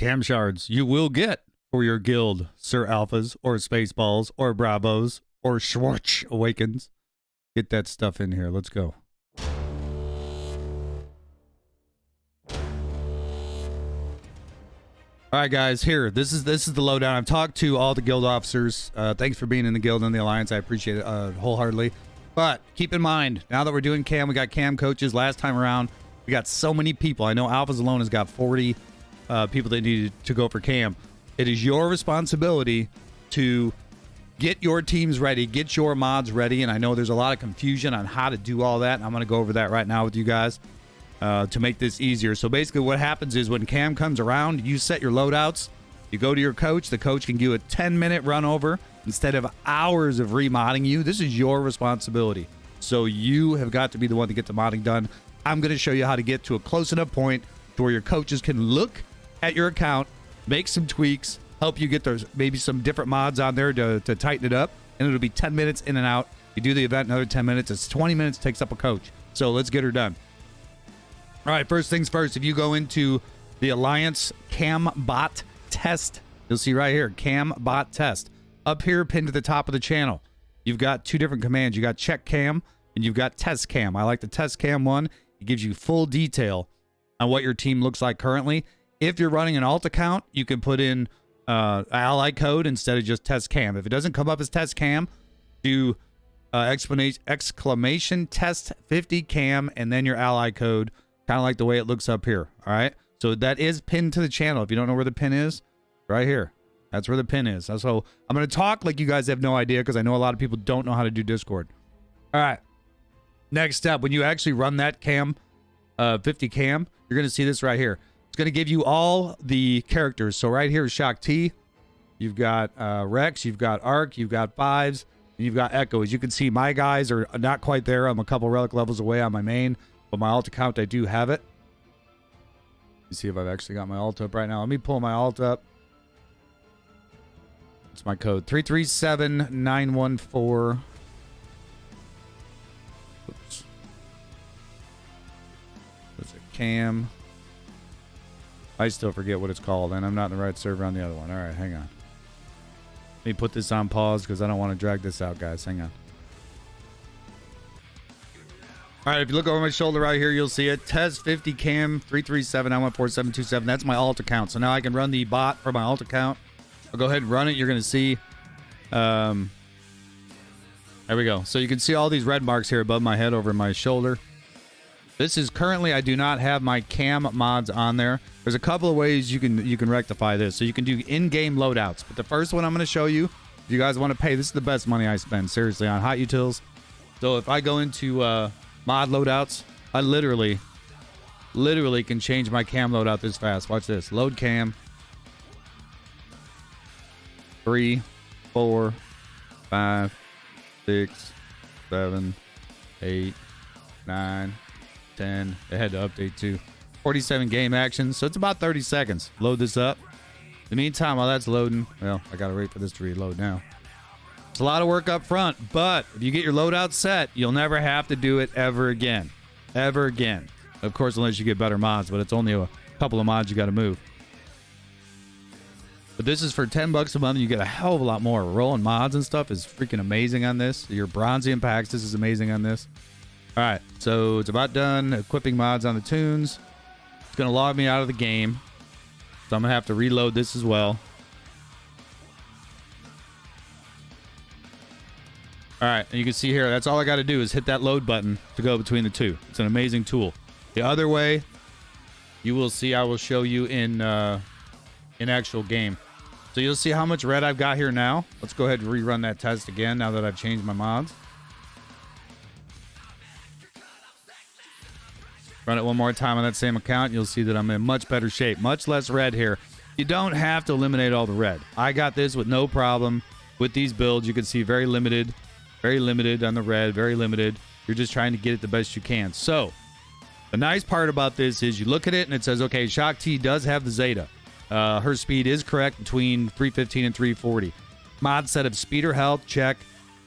Cam shards you will get for your guild, Sir Alphas, or Spaceballs, or Bravos, or Schwartz Awakens. Get that stuff in here. Let's go. All right, guys, here. This is the lowdown. I've talked to all the guild officers. Thanks for being in the guild and the alliance. I appreciate it wholeheartedly. But keep in mind, now that we're doing cam, we got cam coaches. Last time around, we got so many people. I know Alphas alone has got 40 people that needed to go for cam. It is your responsibility to get your teams ready, get your mods ready. And I know there's a lot of confusion on how to do all that. And I'm going to go over that right now with you guys to make this easier. So basically what happens is when cam comes around, you set your loadouts. You go to your coach. The coach can do a 10-minute run over instead of hours of remodding you. This is your responsibility. So you have got to be the one to get the modding done. I'm going to show you how to get to a close enough point to where your coaches can look at your account, make some tweaks, help you get those maybe some different mods on there to tighten it up, and it'll be 10 minutes in and out. You do the event another 10 minutes. It's 20 minutes takes up a coach. So let's get her done. All right, first things first, if you go into the Alliance Cam Bot Test, you'll see right here, Cam Bot Test. Up here, pinned to the top of the channel, you've got two different commands. You got Check Cam and you've got Test Cam. I like the Test Cam one. It gives you full detail on what your team looks like currently. If you're running an alt account, you can put in ally code instead of just Test Cam. If it doesn't come up as Test Cam, do exclamation test 50 cam and then your ally code, kind of like the way it looks up here. All right, so that is pinned to the channel. If you don't know where the pin is, right here, that's where the pin is. So I'm going to talk like you guys have no idea because I know a lot of people don't know how to do Discord. All right, next step, when you actually run that cam 50 cam, you're going to see this right here. It's going to give you all the characters. So right here is Shock T. You've got Rex. You've got Arc. You've got Fives. And you've got Echo. As you can see, my guys are not quite there. I'm a couple relic levels away on my main. But my alt account, I do have it. Let's see if I've actually got my alt up right now. Let me pull my alt up. It's my code. 337914. Oops. There's a cam. I still forget what it's called, and I'm not in the right server on the other one. All right, hang on. Let me put this on pause because I don't want to drag this out, guys. Hang on. All right, if you look over my shoulder right here, you'll see it. Tez 50 cam 337914727. That's my alt account. So now I can run the bot for my alt account. I'll go ahead and run it. You're going to see. There we go. So you can see all these red marks here above my head over my shoulder. This is currently, I do not have my cam mods on there. There's a couple of ways you can rectify this. So you can do in-game loadouts. But the first one I'm going to show you, if you guys want to pay, this is the best money I spend, seriously, on hot utils. So if I go into mod loadouts, I literally can change my cam loadout this fast. Watch this. Load cam. 3, 4, 5, 6, 7, 8, 9, 10. It had to update too. 47 game actions, so it's about 30 seconds. Load this up. In the meantime, while that's loading, well, I gotta wait for this to reload now. It's a lot of work up front, but if you get your loadout set, you'll never have to do it ever again. Ever again. Of course, unless you get better mods, but it's only a couple of mods you gotta move. But this is for 10 bucks a month, and you get a hell of a lot more. Rolling mods and stuff is freaking amazing on this. Your Bronzium packs, this is amazing on this. All right, so it's about done equipping mods on the tunes. It's going to log me out of the game, so I'm going to have to reload this as well. All right, and you can see here, that's all I got to do is hit that load button to go between the two. It's an amazing tool. The other way, you will see, I will show you in actual game. So you'll see how much red I've got here now. Let's go ahead and rerun that test again now that I've changed my mods. Run it one more time on that same account. You'll see that I'm in much better shape. Much less red here. You don't have to eliminate all the red. I got this with no problem with these builds. You can see very limited on the red, very limited. You're just trying to get it the best you can. So the nice part about this is you look at it and it says, okay, Shock T does have the Zeta. Her speed is correct between 315 and 340. Mod set of speed or health, check.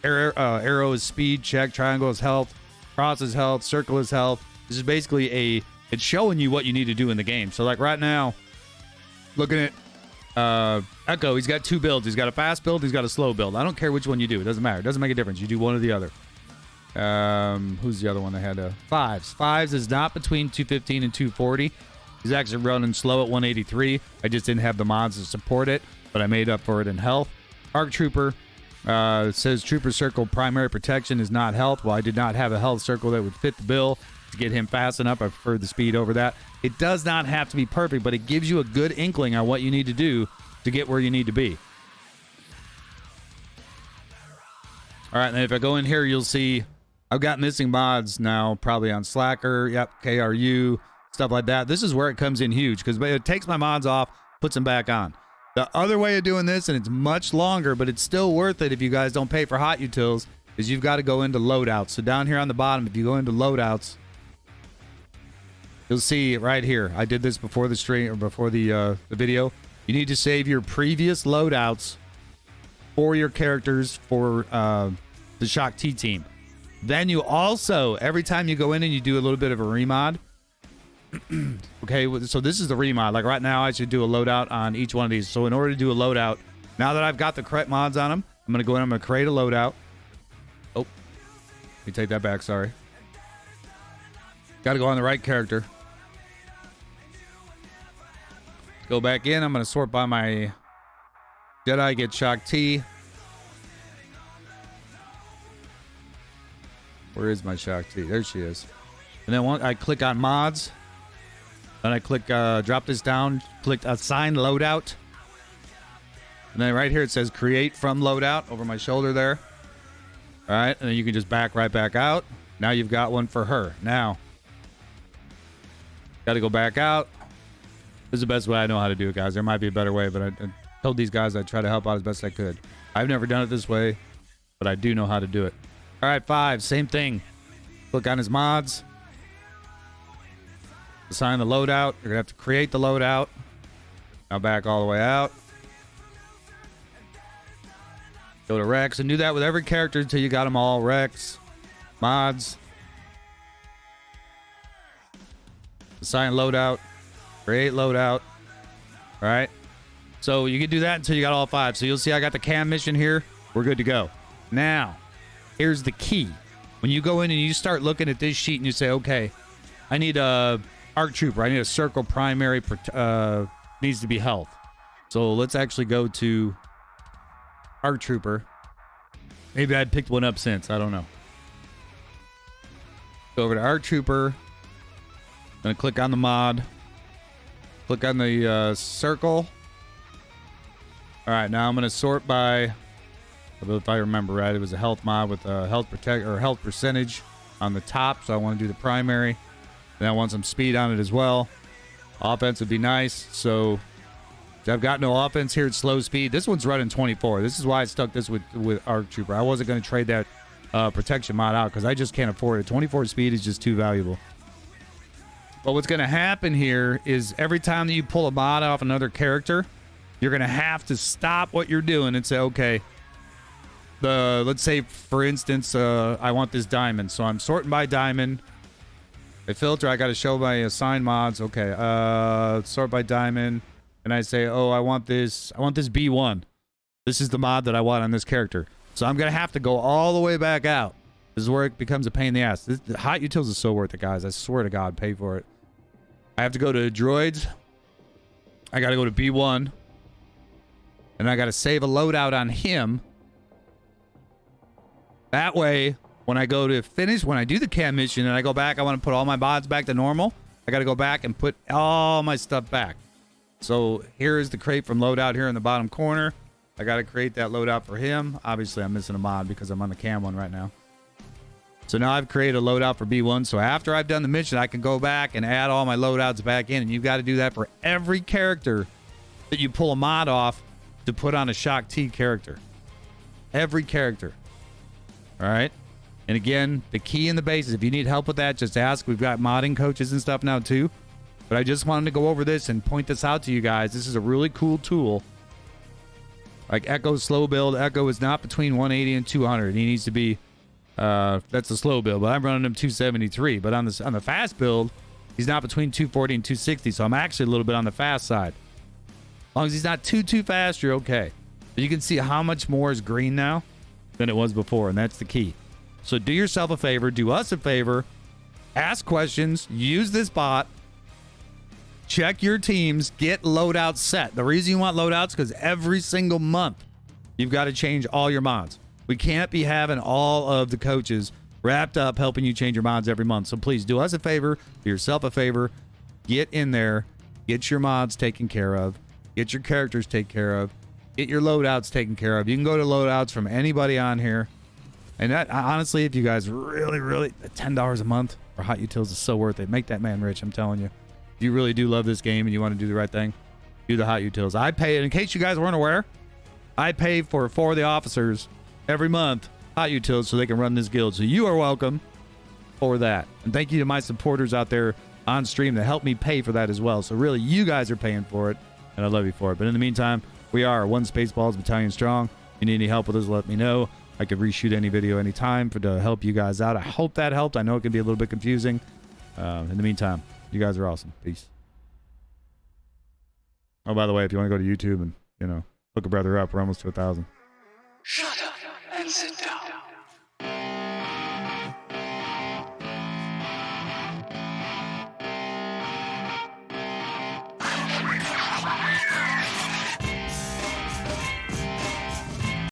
Arrow is speed, check. Triangle is health. Cross is health. Circle is health. This is basically it's showing you what you need to do in the game. So like right now, looking at Echo, he's got two builds. He's got a fast build, he's got a slow build. I don't care which one you do. It doesn't matter. It doesn't make a difference. You do one or the other. Who's the other one that had Fives? Fives is not between 215 and 240. He's actually running slow at 183. I just didn't have the mods to support it, but I made up for it in health. Arc Trooper says Trooper Circle primary protection is not health. Well, I did not have a health circle that would fit the bill to get him fast enough. I preferred the speed over that. It does not have to be perfect, but it gives you a good inkling on what you need to do to get where you need to be. All right, and if I go in here, you'll see I've got missing mods now, probably on Slacker, yep, KRU, stuff like that. This is where it comes in huge, because it takes my mods off, puts them back on. The other way of doing this, and it's much longer, but it's still worth it if you guys don't pay for hot utils, is you've got to go into loadouts. So down here on the bottom, if you go into loadouts, you'll see right here. I did this before the stream or before the video. You need to save your previous loadouts for your characters for the Shock T team. Then you also, every time you go in and you do a little bit of a remod, okay, so this is the remod. Like right now, I should do a loadout on each one of these. So in order to do a loadout, now that I've got the correct mods on them, I'm going to go in, I'm going to create a loadout. Oh, let me take that back, sorry. Got to go on the right character. Go back in, I'm going to sort by my Jedi, get Shock T. Where is my Shock T? There she is. And then I click on mods. Then I click, drop this down, click assign loadout. And then right here it says create from loadout over my shoulder there. All right, and then you can just back right back out. Now you've got one for her. Now, got to go back out. This is the best way I know how to do it, guys. There might be a better way, but I told these guys I'd try to help out as best I could. I've never done it this way, but I do know how to do it. All right, 5, same thing. Click on his mods. Assign the loadout. You're going to have to create the loadout. Now back all the way out. Go to Rex and do that with every character until you got them all. Rex, mods. Assign loadout. Create loadout. All right. So you can do that until you got all 5. So you'll see I got the cam mission here. We're good to go. Now, here's the key. When you go in and you start looking at this sheet and you say, okay, I need a Arc Trooper. I need a circle primary, needs to be health. So let's actually go to Arc Trooper. Maybe I'd picked one up since. I don't know. Go over to Arc Trooper. Gonna click on the mod. Click on the circle. All right, now I'm gonna sort by, if I remember right, it was a health mod with a health percentage on the top. So I want to do the primary. And I want some speed on it as well. Offense would be nice. So I've got no offense here at slow speed. This one's running 24. This is why I stuck this with Arc Trooper. I wasn't going to trade that protection mod out because I just can't afford it. 24 speed is just too valuable. But what's going to happen here is every time that you pull a mod off another character, you're going to have to stop what you're doing and say, okay, let's say, for instance, I want this diamond. So I'm sorting by diamond. I filter. I got to show my assigned mods. Okay. Sort by diamond. And I say, oh, I want this B1. This is the mod that I want on this character. So I'm going to have to go all the way back out. This is where it becomes a pain in the ass. The hot utils is so worth it, guys. I swear to God, pay for it. I have to go to droids. I got to go to B1. And I got to save a loadout on him. That way, when I go to finish, when I do the cam mission and I go back, I want to put all my mods back to normal. I got to go back and put all my stuff back. So here is the crate from loadout here in the bottom corner. I got to create that loadout for him. Obviously, I'm missing a mod because I'm on the cam one right now. So now I've created a loadout for B1. So after I've done the mission, I can go back and add all my loadouts back in. And you've got to do that for every character that you pull a mod off to put on a Shock T character. Every character. All right. And again, the key and the basis, if you need help with that, just ask. We've got modding coaches and stuff now too. But I just wanted to go over this and point this out to you guys. This is a really cool tool. Like Echo's slow build. Echo is not between 180 and 200. He needs to be, that's a slow build, but I'm running him 273. But on the fast build, he's not between 240 and 260. So I'm actually a little bit on the fast side. As long as he's not too fast, you're okay. But you can see how much more is green now than it was before, and that's the key. So do yourself a favor, do us a favor, ask questions, use this bot, check your teams, get loadouts set. The reason you want loadouts because every single month you've got to change all your mods. We can't be having all of the coaches wrapped up helping you change your mods every month. So please do us a favor, do yourself a favor, get in there, get your mods taken care of, get your characters taken care of, get your loadouts taken care of. You can go to loadouts from anybody on here. And that, honestly, if you guys really, $10 a month for hot utils is so worth it. Make that man rich, I'm telling you. If you really do love this game and you want to do the right thing, do the hot utils. I pay, in case you guys weren't aware, I pay for 4 of the officers every month hot utils so they can run this guild. So you are welcome for that. And thank you to my supporters out there on stream that help me pay for that as well. So really, you guys are paying for it, and I love you for it. But in the meantime, we are one Spaceballs Battalion strong. If you need any help with us, let me know. I could reshoot any video anytime to help you guys out. I hope that helped. I know it can be a little bit confusing. In the meantime, you guys are awesome. Peace. Oh, by the way, if you want to go to YouTube and, you know, look a brother up, we're almost to 1,000. Shut up.